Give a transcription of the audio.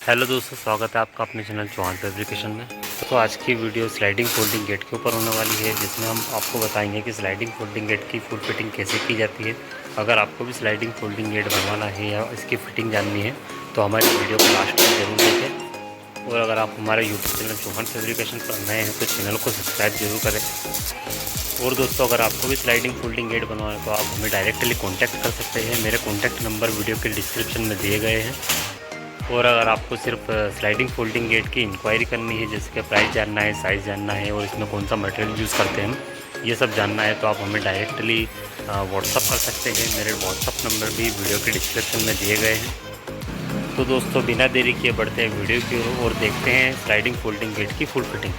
Hello दोस्तों, स्वागत है आपका अपने चैनल चौहान फैब्रिकेशन में। तो आज की वीडियो स्लाइडिंग फोल्डिंग गेट के ऊपर होने वाली है, जिसमें हम आपको बताएंगे कि स्लाइडिंग फोल्डिंग गेट की फुल फिटिंग कैसे की जाती है। अगर आपको भी स्लाइडिंग फोल्डिंग गेट बनवाना है या इसकी फ़िटिंग जाननी है तो हमारी वीडियो को लास्ट में ज़रूर देखें। और अगर आप हमारे यूट्यूब चैनल चौहान फैब्रिकेशन पर नए हैं तो चैनल को सब्सक्राइब जरूर करें। और दोस्तों, अगर आपको भी स्लाइडिंग फोल्डिंग गेट बनवाना है तो आप हमें डायरेक्टली कॉन्टैक्ट कर सकते हैं। मेरे कॉन्टैक्ट नंबर वीडियो के डिस्क्रिप्शन में दिए गए हैं। और अगर आपको सिर्फ स्लाइडिंग फोल्डिंग गेट की इंक्वायरी करनी है, जैसे कि प्राइस जानना है, साइज़ जानना है और इसमें कौन सा मटेरियल यूज़ करते हैं, ये सब जानना है, तो आप हमें डायरेक्टली व्हाट्सअप कर सकते हैं। मेरे व्हाट्सअप नंबर भी वीडियो के डिस्क्रिप्शन में दिए गए हैं। तो दोस्तों, बिना देरी किए बढ़ते हैं वीडियो की ओर और देखते हैं स्लाइडिंग फोल्डिंग गेट की फुल फिटिंग।